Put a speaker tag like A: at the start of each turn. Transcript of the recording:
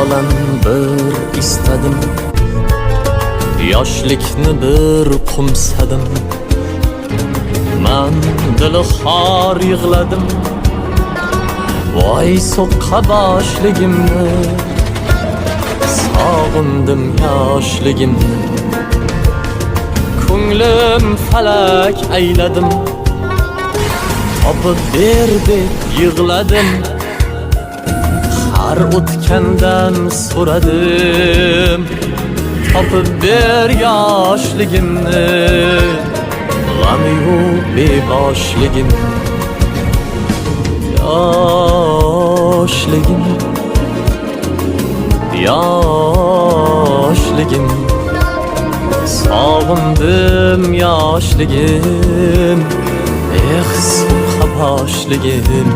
A: Hayolan bir istadim, yoshlikni bir qo'msadim. Men dili xor yig'ladim, voy so'qqa boshligimni. Sog'indim yoshligimni, ko'nglim falak ayladim. Topib ber deb yig'ladim, har o'tgandan so'radim. Topib ber yoshligimni, g'ami yo'q beboshligim. Yoshligim, yoshligim, sog'indim yoshligim. So'qqa boshligim.